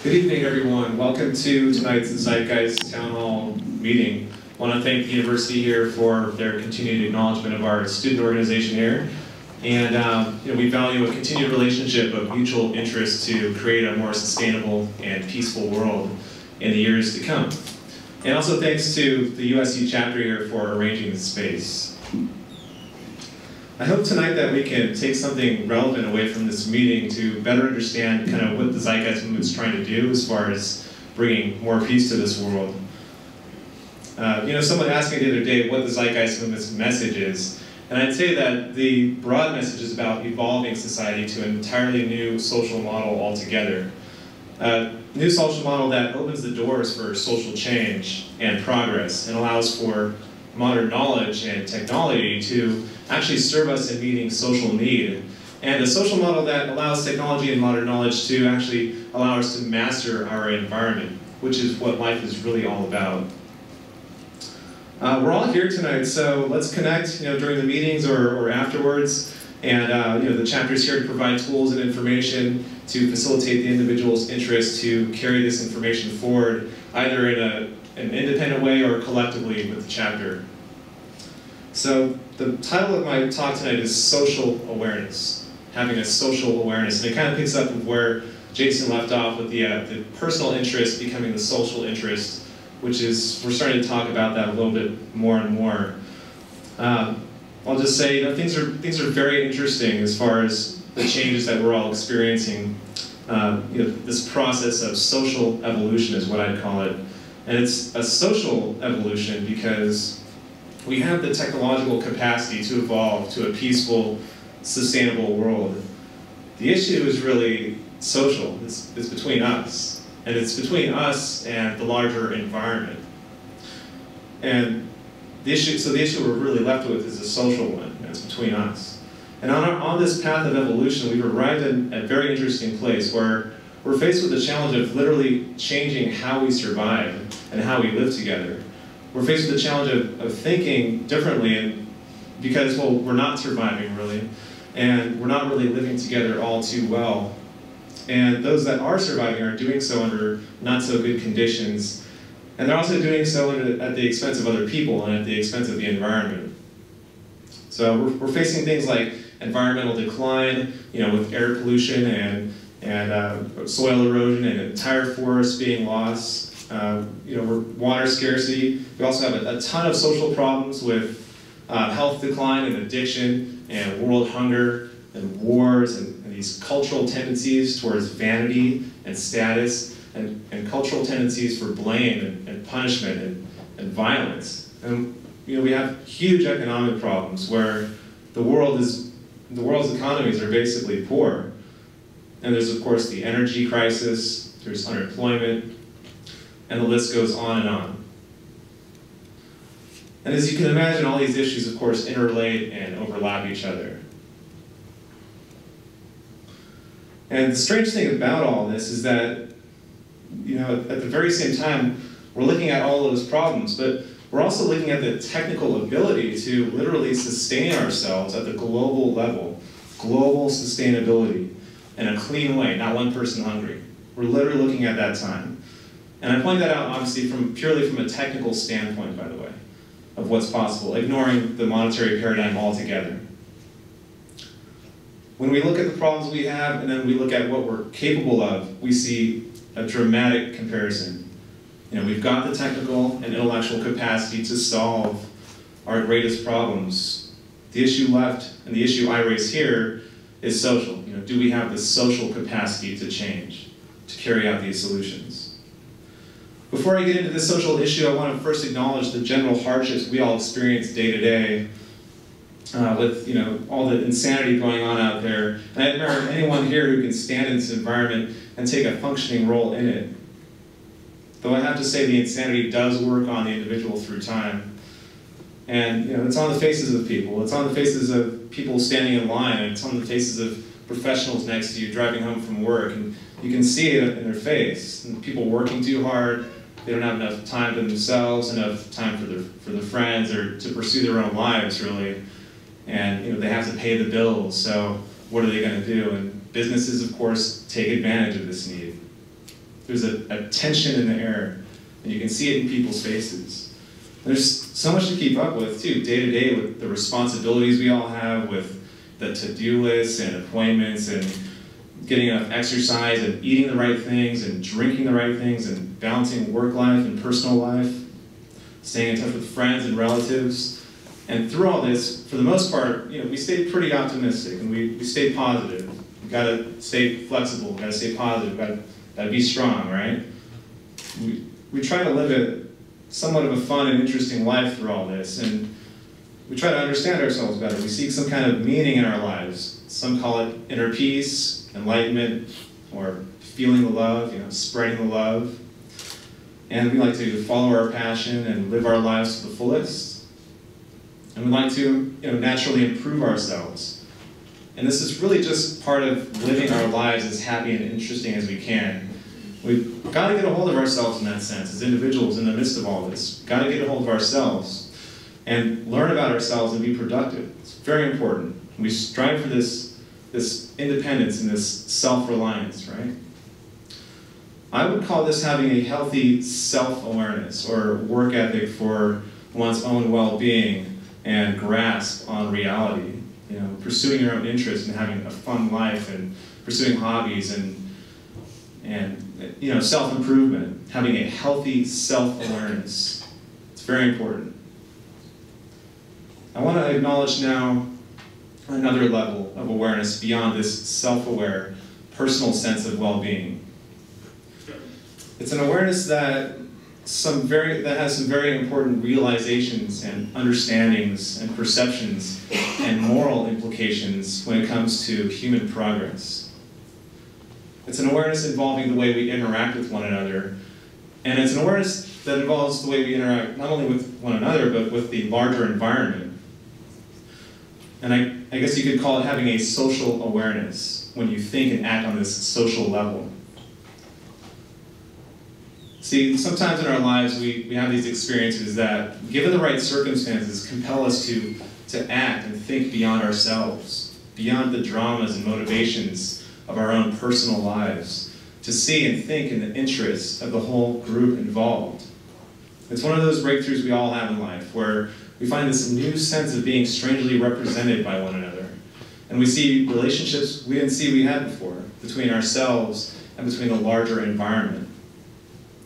Good evening, everyone. Welcome to tonight's Zeitgeist Town Hall meeting. I want to thank the university here for their continued acknowledgement of our student organization here. And we value a continued relationship of mutual interest to create a more sustainable and peaceful world in the years to come. And also thanks to the USC chapter here for arranging this space. I hope tonight that we can take something relevant away from this meeting to better understand kind of what the Zeitgeist movement is trying to do as far as bringing more peace to this world. Someone asked me the other day what the Zeitgeist movement's message is, and I'd say that the broad message is about evolving society to an entirely new social model altogether. A new social model that opens the doors for social change and progress and allows for modern knowledge and technology to actually serve us in meeting social need. And a social model that allows technology and modern knowledge to actually allow us to master our environment, which is what life is really all about. We're all here tonight, so let's connect during the meetings or afterwards. And the chapter's here to provide tools and information to facilitate the individual's interest to carry this information forward, either in an independent way or collectively with the chapter. So the title of my talk tonight is Social Awareness, having a social awareness. And it kind of picks up with where Jason left off with the personal interest becoming the social interest, which is, we're starting to talk about that a little bit more and more. I'll just say, things are very interesting as far as the changes that we're all experiencing. This process of social evolution is what I'd call it. And it's a social evolution because we have the technological capacity to evolve to a peaceful, sustainable world. The issue is really social. It's between us. And it's between us and the larger environment. And the issue we're really left with is a social one, and it's between us. And on this path of evolution, we've arrived at a very interesting place where we're faced with the challenge of literally changing how we survive and how we live together. We're faced with the challenge of thinking differently, and because, well, we're not surviving really, and we're not really living together all too well. And those that are surviving are doing so under not so good conditions, and they're also doing so at the expense of other people and at the expense of the environment. So we're facing things like environmental decline, with air pollution and soil erosion and entire forests being lost. Water scarcity. We also have a ton of social problems with health decline and addiction and world hunger and wars and these cultural tendencies towards vanity and status and cultural tendencies for blame and punishment and violence. And we have huge economic problems where the world's economies are basically poor. And there's of course the energy crisis, there's unemployment, and the list goes on and on. And as you can imagine, all these issues, of course, interrelate and overlap each other. And the strange thing about all this is that, at the very same time, we're looking at all those problems, but we're also looking at the technical ability to literally sustain ourselves at the global level, global sustainability, in a clean way, not one person hungry. We're literally looking at that time. And I point that out, obviously, purely from a technical standpoint, by the way, of what's possible, ignoring the monetary paradigm altogether. When we look at the problems we have, and then we look at what we're capable of, we see a dramatic comparison. We've got the technical and intellectual capacity to solve our greatest problems. The issue left, and the issue I raise here, is social. Do we have the social capacity to change, to carry out these solutions? Before I get into this social issue, I want to first acknowledge the general hardships we all experience day to day with all the insanity going on out there. And I admire anyone here who can stand in this environment and take a functioning role in it. Though I have to say the insanity does work on the individual through time. And it's on the faces of people. It's on the faces of people standing in line, and it's on the faces of professionals next to you driving home from work. And you can see it in their face. And people working too hard. They don't have enough time for themselves, enough time for their friends, or to pursue their own lives, really. And they have to pay the bills, so what are they going to do? And businesses, of course, take advantage of this need. There's a tension in the air, and you can see it in people's faces. There's so much to keep up with, too, day to day, with the responsibilities we all have, with the to-do lists and appointments, and getting enough exercise, and eating the right things, and drinking the right things, and balancing work life and personal life, staying in touch with friends and relatives. And through all this, for the most part, we stay pretty optimistic, and we stay positive. We've got to stay flexible, we've got to stay positive, we've got to be strong, right? We try to live somewhat of a fun and interesting life through all this, and we try to understand ourselves better. We seek some kind of meaning in our lives. Some call it inner peace, enlightenment, or feeling the love, spreading the love. And we like to follow our passion and live our lives to the fullest. And we like to, naturally improve ourselves. And this is really just part of living our lives as happy and interesting as we can. We've got to get a hold of ourselves in that sense, as individuals in the midst of all this. We've got to get a hold of ourselves and learn about ourselves and be productive. It's very important. We strive for this independence and this self-reliance, right? I would call this having a healthy self-awareness or work ethic for one's own well-being and grasp on reality. Pursuing your own interests and having a fun life and pursuing hobbies and self-improvement, having a healthy self-awareness. It's very important. I want to acknowledge now another level of awareness beyond this self-aware, personal sense of well-being. It's an awareness that has some very important realizations and understandings and perceptions and moral implications when it comes to human progress. It's an awareness involving the way we interact with one another, and it's an awareness that involves the way we interact not only with one another, but with the larger environment. And I guess you could call it having a social awareness when you think and act on this social level. See, sometimes in our lives we have these experiences that, given the right circumstances, compel us to act and think beyond ourselves, beyond the dramas and motivations of our own personal lives, to see and think in the interests of the whole group involved. It's one of those breakthroughs we all have in life, where we find this new sense of being strangely represented by one another. And we see relationships we didn't see we had before, between ourselves and between the larger environment.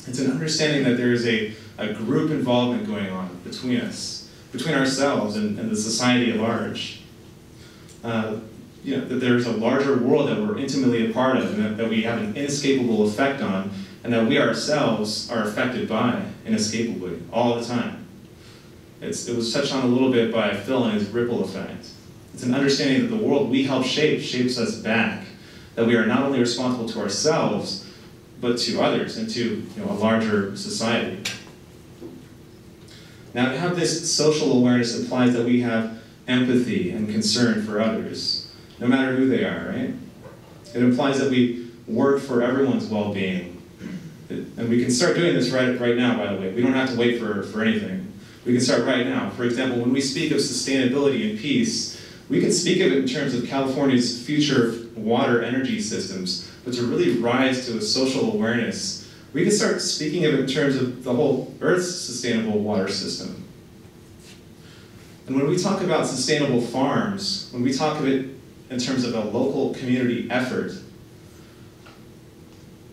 It's an understanding that there is a group involvement going on between us, between ourselves and the society at large. That there's a larger world that we're intimately a part of, and that we have an inescapable effect on, and that we ourselves are affected by inescapably all the time. It was touched on a little bit by Phil and his ripple effect. It's an understanding that the world we help shape shapes us back, that we are not only responsible to ourselves, but to others and to a larger society. Now, to have this social awareness implies that we have empathy and concern for others, no matter who they are, right? It implies that we work for everyone's well-being. And we can start doing this right now, by the way. We don't have to wait for anything. We can start right now. For example, when we speak of sustainability and peace, we can speak of it in terms of California's future water energy systems, but to really rise to a social awareness, we can start speaking of it in terms of the whole Earth's sustainable water system. And when we talk about sustainable farms, when we talk of it in terms of a local community effort,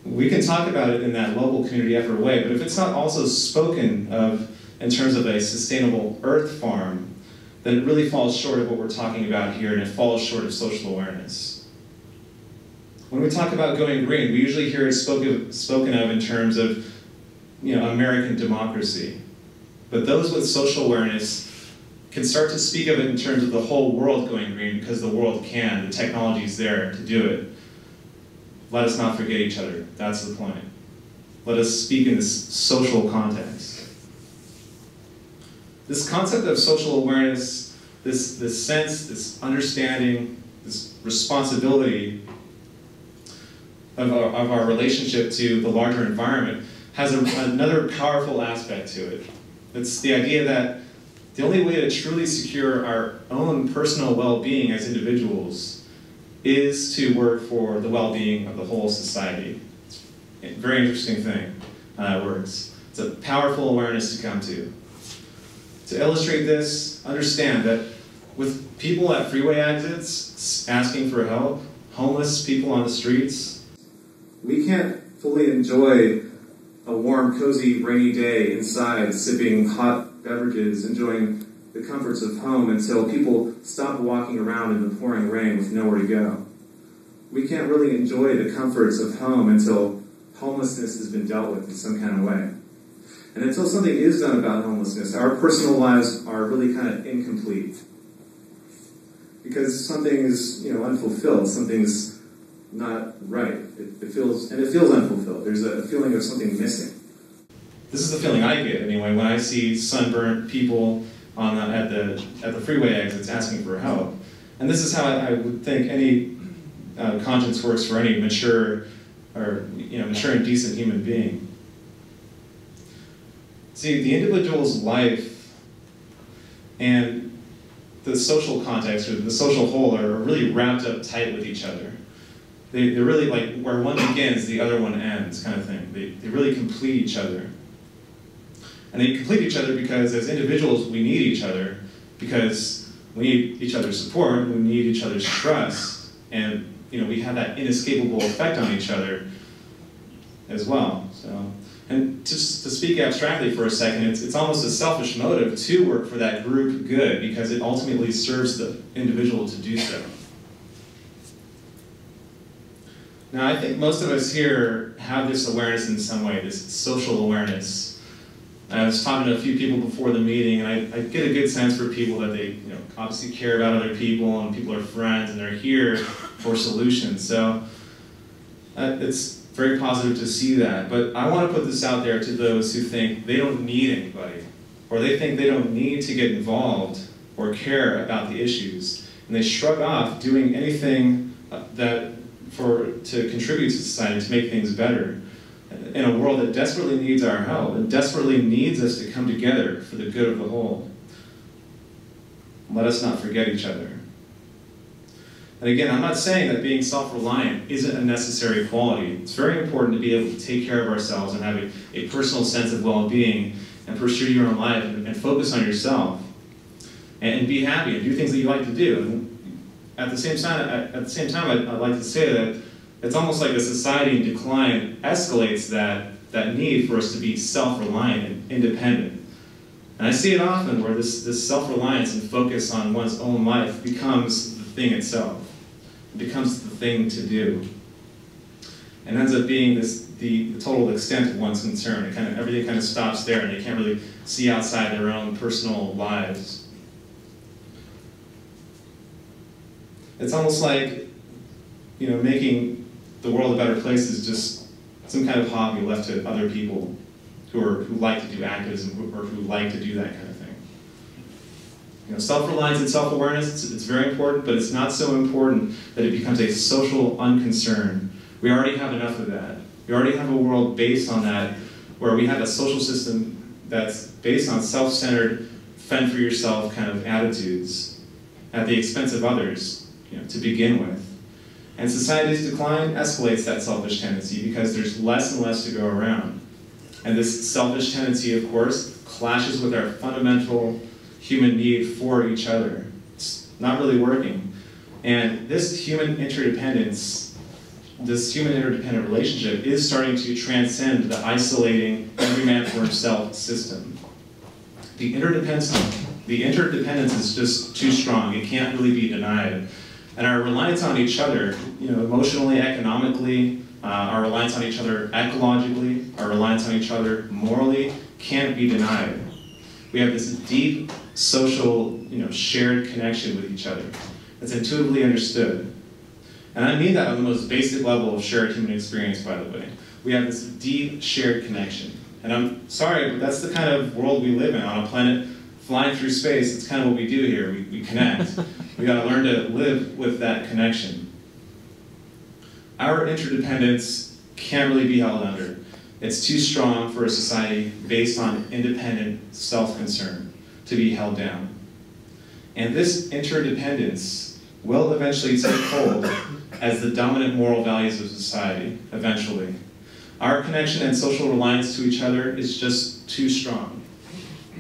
we can talk about it in that local community effort way, but if it's not also spoken of in terms of a sustainable earth farm, then it really falls short of what we're talking about here, and it falls short of social awareness. When we talk about going green, we usually hear it spoken of in terms of American democracy. But those with social awareness can start to speak of it in terms of the whole world going green, because the world can, the technology is there to do it. Let us not forget each other. That's the point. Let us speak in this social context. This concept of social awareness, this sense, this understanding, this responsibility of our relationship to the larger environment has another powerful aspect to it. It's the idea that the only way to truly secure our own personal well-being as individuals is to work for the well-being of the whole society. very interesting thing it works. It's a powerful awareness to come to. To illustrate this, understand that with people at freeway exits asking for help, homeless people on the streets, we can't fully enjoy a warm, cozy, rainy day inside, sipping hot beverages, enjoying the comforts of home until people stop walking around in the pouring rain with nowhere to go. We can't really enjoy the comforts of home until homelessness has been dealt with in some kind of way. And until something is done about homelessness, our personal lives are really kind of incomplete. Because something is, unfulfilled, something's not right. It feels unfulfilled. There's a feeling of something missing. This is the feeling I get anyway when I see sunburnt people at the freeway exits asking for help. And this is how I would think any conscience works for any mature and decent human being. See, the individual's life and the social context or the social whole are really wrapped up tight with each other. They're really like where one begins, the other one ends kind of thing. They really complete each other. And they complete each other because as individuals we need each other, because we need each other's support, we need each other's trust, and we have that inescapable effect on each other as well. So, and just to speak abstractly for a second, it's almost a selfish motive to work for that group good because it ultimately serves the individual to do so. Now, I think most of us here have this awareness in some way, this social awareness. I was talking to a few people before the meeting, and I get a good sense for people that they obviously care about other people, and people are friends, and they're here for solutions. So it's very positive to see that. But I want to put this out there to those who think they don't need anybody, or they think they don't need to get involved or care about the issues, and they shrug off doing anything to contribute to society, to make things better, in a world that desperately needs our help and desperately needs us to come together for the good of the whole. Let us not forget each other. And again, I'm not saying that being self-reliant isn't a necessary quality. It's very important to be able to take care of ourselves and have a personal sense of well-being and pursue your own life and focus on yourself and be happy and do things that you like to do. And at the same time, I'd like to say that it's almost like a society in decline escalates that need for us to be self-reliant and independent. And I see it often where this self-reliance and focus on one's own life becomes the thing itself. It becomes the thing to do. And ends up being the total extent of one's concern. Everything kind of stops there, and they can't really see outside their own personal lives. It's almost like, making the world a better place is just some kind of hobby left to other people who like to do activism or who like to do that kind of thing. Self-reliance and self-awareness, it's very important, but it's not so important that it becomes a social unconcern. We already have enough of that. We already have a world based on that, where we have a social system that's based on self-centered, fend-for-yourself kind of attitudes at the expense of others, to begin with. And society's decline escalates that selfish tendency because there's less and less to go around. And this selfish tendency, of course, clashes with our fundamental human need for each other. It's not really working. And this human interdependence, this human interdependent relationship is starting to transcend the isolating every man for himself system. The interdependence is just too strong. It can't really be denied. And our reliance on each other, emotionally, economically, our reliance on each other ecologically, our reliance on each other morally, can't be denied. We have this deep social, shared connection with each other. It's intuitively understood. And I mean that on the most basic level of shared human experience, by the way. We have this deep shared connection. And I'm sorry, but that's the kind of world we live in on a planet flying through space. It's kind of what we do here. We connect. We got to learn to live with that connection. Our interdependence can't really be held under. It's too strong for a society based on independent self-concern to be held down. And this interdependence will eventually take hold as the dominant moral values of society, eventually. Our connection and social reliance to each other is just too strong.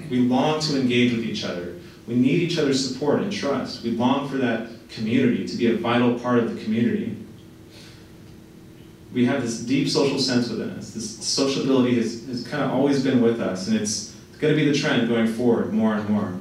We long to engage with each other. We need each other's support and trust. We long for that community, to be a vital part of the community. We have this deep social sense within us. This sociability has kind of always been with us, and it's going to be the trend going forward more and more.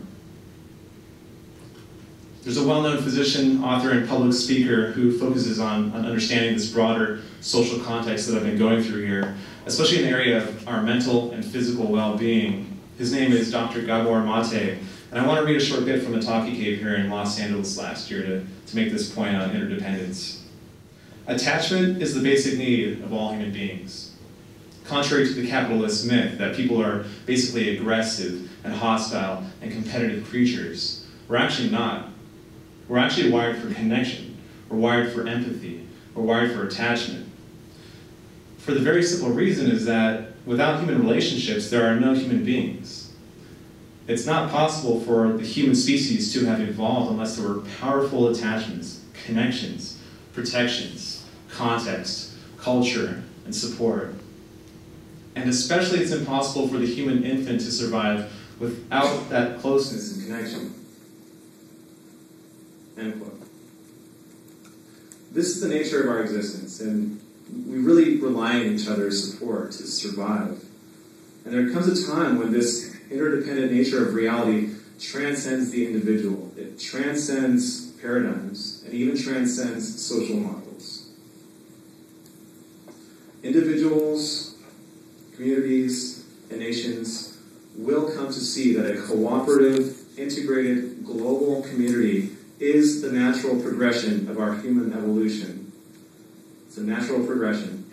There's a well-known physician, author, and public speaker who focuses on understanding this broader social context that I've been going through here, especially in the area of our mental and physical well-being. His name is Dr. Gabor Mate, and I want to read a short bit from a talk he gave here in Los Angeles last year to make this point on interdependence. Attachment is the basic need of all human beings. Contrary to the capitalist myth that people are basically aggressive and hostile and competitive creatures, we're actually not. We're actually wired for connection. We're wired for empathy. We're wired for attachment. For the very simple reason is that without human relationships, there are no human beings. It's not possible for the human species to have evolved unless there were powerful attachments, connections, protections, context, culture, and support. And especially it's impossible for the human infant to survive without that closeness and connection. End quote. This is the nature of our existence, and we really rely on each other's support to survive. And there comes a time when this interdependent nature of reality transcends the individual. It transcends paradigms, and even transcends social models. Individuals, communities, and nations will come to see that a cooperative, integrated, global community is the natural progression of our human evolution. It's a natural progression.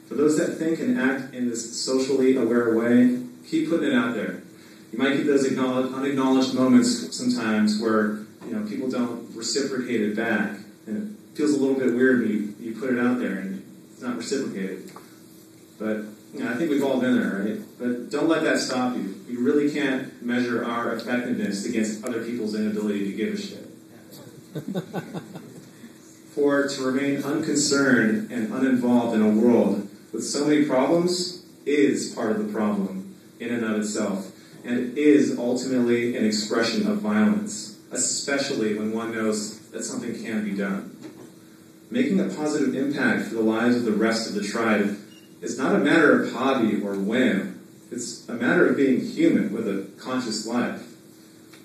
For those that think and act in this socially aware way, keep putting it out there. You might get those unacknowledged moments sometimes where people don't reciprocate it back, and it feels a little bit weird when you put it out there and it's not reciprocated. But I think we've all been there, right? But don't let that stop you. You really can't measure our effectiveness against other people's inability to give a shit. For to remain unconcerned and uninvolved in a world with so many problems is part of the problem in and of itself, and it is ultimately an expression of violence, especially when one knows that something can be done. Making a positive impact for the lives of the rest of the tribe is not a matter of hobby or whim. It's a matter of being human with a conscious life.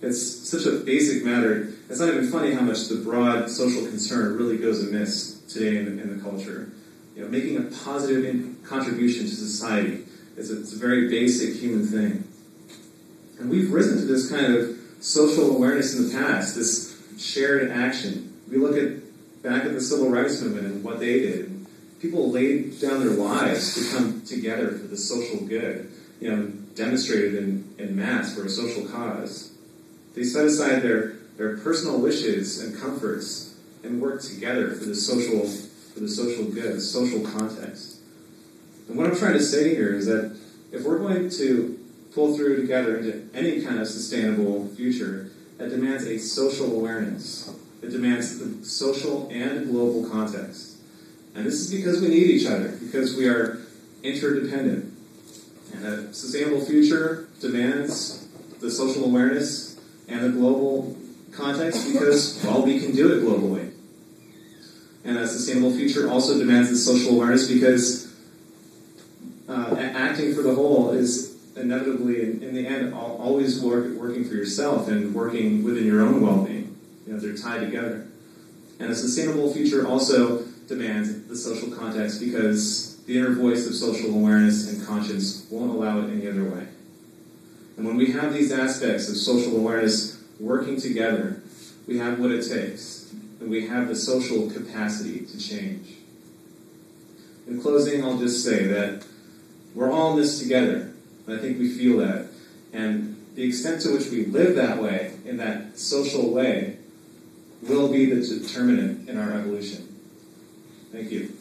It's such a basic matter. It's not even funny how much the broad social concern really goes amiss today in the culture. Making a positive contribution to society is a very basic human thing. And we've risen to this kind of social awareness in the past, this shared action. We look back at the civil rights movement and what they did. People laid down their lives to come together for the social good, demonstrated in mass for a social cause. They set aside their personal wishes and comforts and worked together for the social good, the social context. And what I'm trying to say here is that if we're going to pull through together into any kind of sustainable future, that demands a social awareness. It demands the social and global context. And this is because we need each other, because we are interdependent. And a sustainable future demands the social awareness and the global context because, well, we can do it globally. And a sustainable future also demands the social awareness because acting for the whole is inevitably, in the end, always working for yourself and working within your own well-being. They're tied together. And a sustainable future also demands the social context because the inner voice of social awareness and conscience won't allow it any other way. And when we have these aspects of social awareness working together, we have what it takes, and we have the social capacity to change. In closing, I'll just say that we're all in this together, and I think we feel that. And the extent to which we live that way, in that social way, will be the determinant in our evolution. Thank you.